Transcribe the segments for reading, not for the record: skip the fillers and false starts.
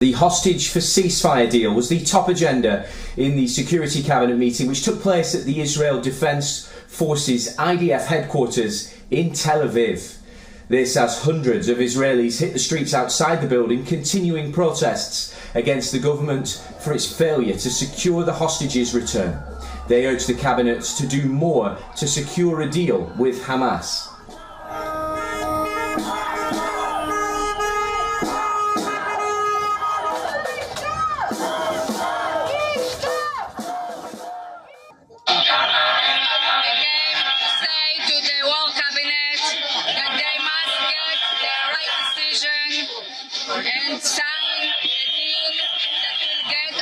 The hostage-ceasefire deal was the top agenda in the Security Cabinet meeting, which took place at the Israel Defense Forces IDF headquarters in Tel Aviv. This as hundreds of Israelis hit the streets outside the building, continuing protests against the government for its failure to secure the hostages' return. They urged the cabinet to do more to secure a deal with Hamas. And sign a deal that will get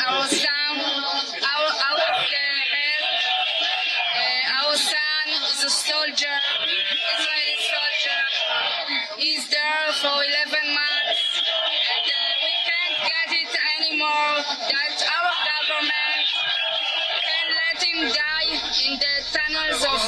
our son is a soldier, Israeli soldier. He's there for 11 months, and we can't get it anymore. That our government can let him die in the tunnels of.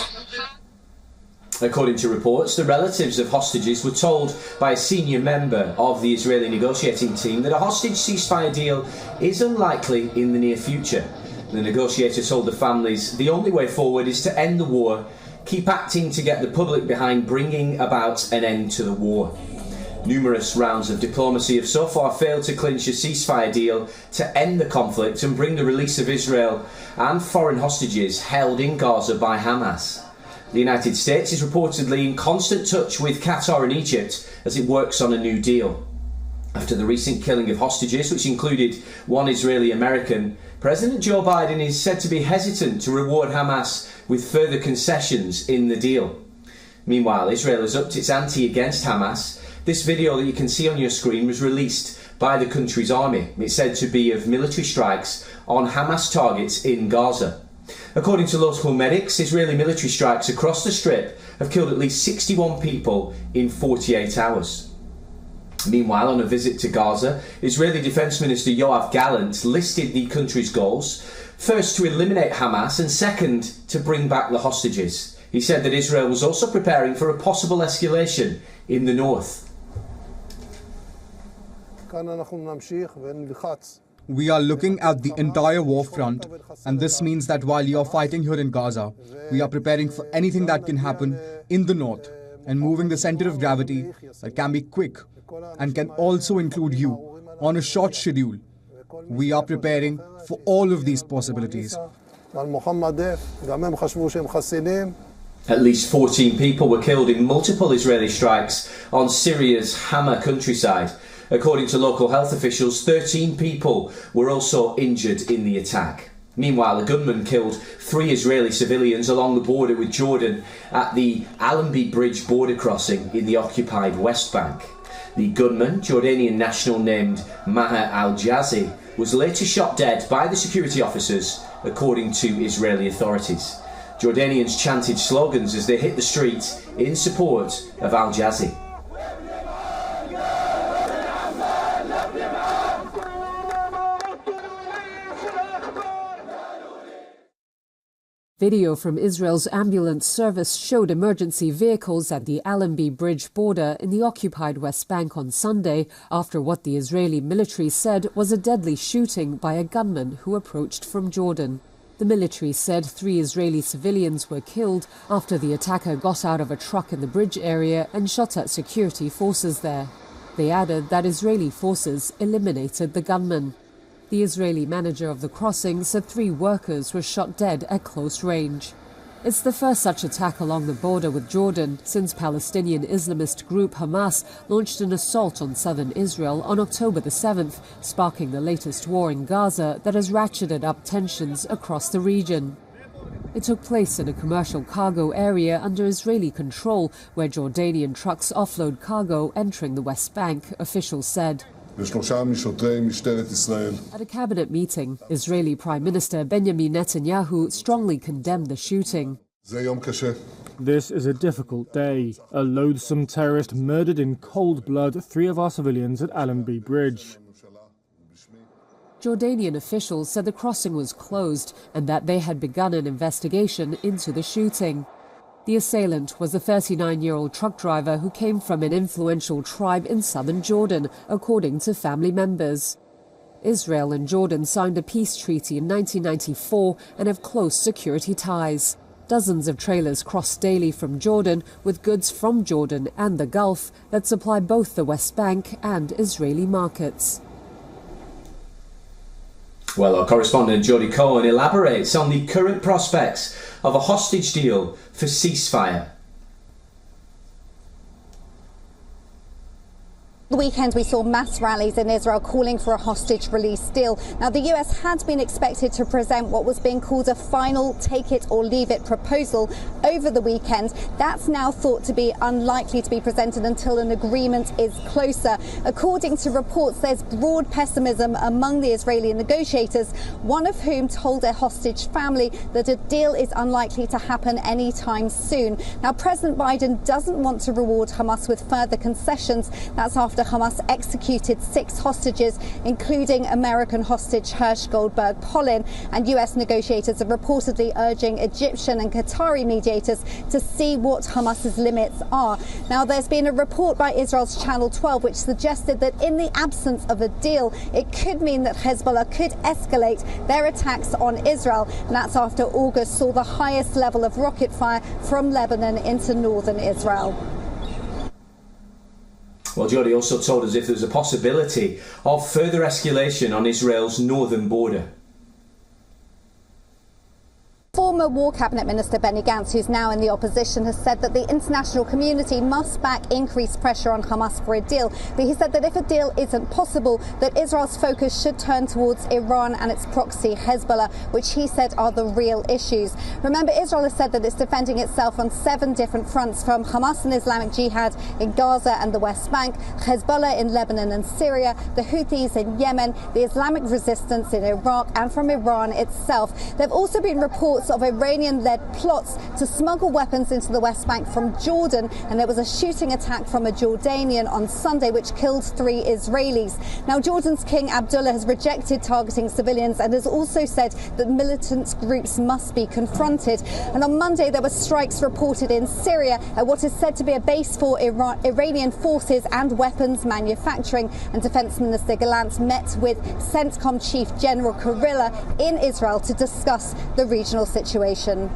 According to reports, the relatives of hostages were told by a senior member of the Israeli negotiating team that a hostage ceasefire deal is unlikely in the near future. The negotiator told the families the only way forward is to end the war, keep acting to get the public behind bringing about an end to the war. Numerous rounds of diplomacy have so far failed to clinch a ceasefire deal to end the conflict and bring the release of Israel and foreign hostages held in Gaza by Hamas. The United States is reportedly in constant touch with Qatar and Egypt as it works on a new deal. After the recent killing of hostages, which included one Israeli American, President Joe Biden is said to be hesitant to reward Hamas with further concessions in the deal. Meanwhile, Israel has upped its ante against Hamas. This video that you can see on your screen was released by the country's army. It's said to be of military strikes on Hamas targets in Gaza. According to local medics, Israeli military strikes across the Strip have killed at least 61 people in 48 hours. Meanwhile, on a visit to Gaza, Israeli Defense Minister Yoav Gallant listed the country's goals: first, to eliminate Hamas, and second, to bring back the hostages. He said that Israel was also preparing for a possible escalation in the north. We are looking at the entire war front, and this means that while you are fighting here in Gaza, we are preparing for anything that can happen in the north and moving the center of gravity that can be quick and can also include you on a short schedule. We are preparing for all of these possibilities. At least 14 people were killed in multiple Israeli strikes on Syria's Hama countryside. According to local health officials, 13 people were also injured in the attack. Meanwhile, a gunman killed 3 Israeli civilians along the border with Jordan at the Allenby Bridge border crossing in the occupied West Bank. The gunman, Jordanian national named Maher al-Jazi, was later shot dead by the security officers, according to Israeli authorities. Jordanians chanted slogans as they hit the streets in support of al-Jazi. Video from Israel's ambulance service showed emergency vehicles at the Allenby Bridge border in the occupied West Bank on Sunday after what the Israeli military said was a deadly shooting by a gunman who approached from Jordan. The military said 3 Israeli civilians were killed after the attacker got out of a truck in the bridge area and shot at security forces there. They added that Israeli forces eliminated the gunman. The Israeli manager of the crossing said 3 workers were shot dead at close range. It's the first such attack along the border with Jordan since Palestinian Islamist group Hamas launched an assault on southern Israel on October the 7th, sparking the latest war in Gaza that has ratcheted up tensions across the region. It took place in a commercial cargo area under Israeli control where Jordanian trucks offload cargo entering the West Bank, officials said. At a cabinet meeting, Israeli Prime Minister Benjamin Netanyahu strongly condemned the shooting. This is a difficult day. A loathsome terrorist murdered in cold blood 3 of our civilians at Allenby Bridge. Jordanian officials said the crossing was closed and that they had begun an investigation into the shooting. The assailant was a 39-year-old truck driver who came from an influential tribe in southern Jordan, according to family members. Israel and Jordan signed a peace treaty in 1994 and have close security ties. Dozens of trailers cross daily from Jordan with goods from Jordan and the Gulf that supply both the West Bank and Israeli markets. Well, our correspondent Jodie Cohen elaborates on the current prospects of a hostage deal for ceasefire. The weekend we saw mass rallies in Israel calling for a hostage release deal. Now, the US had been expected to present what was being called a final take it or leave it proposal over the weekend. That's now thought to be unlikely to be presented until an agreement is closer. According to reports, there's broad pessimism among the Israeli negotiators, one of whom told a hostage family that a deal is unlikely to happen anytime soon. Now, President Biden doesn't want to reward Hamas with further concessions. That's after Hamas executed 6 hostages, including American hostage Hersh Goldberg Polin, and US negotiators are reportedly urging Egyptian and Qatari mediators to see what Hamas's limits are. Now, there's been a report by Israel's Channel 12 which suggested that in the absence of a deal, it could mean that Hezbollah could escalate their attacks on Israel, and that's after August saw the highest level of rocket fire from Lebanon into northern Israel. Well, Jodie also told us if there's a possibility of further escalation on Israel's northern border. Former War Cabinet Minister Benny Gantz, who's now in the opposition, has said that the international community must back increased pressure on Hamas for a deal. But he said that if a deal isn't possible, that Israel's focus should turn towards Iran and its proxy Hezbollah, which he said are the real issues. Remember, Israel has said that it's defending itself on 7 different fronts, from Hamas and Islamic Jihad in Gaza and the West Bank, Hezbollah in Lebanon and Syria, the Houthis in Yemen, the Islamic resistance in Iraq, and from Iran itself. There have also been reports of Iranian-led plots to smuggle weapons into the West Bank from Jordan, and there was a shooting attack from a Jordanian on Sunday which killed 3 Israelis. Now, Jordan's King Abdullah has rejected targeting civilians and has also said that militant groups must be confronted. And on Monday there were strikes reported in Syria at what is said to be a base for Iranian forces and weapons manufacturing, and Defence Minister Gallant met with CENTCOM Chief General Kirya in Israel to discuss the regional situation.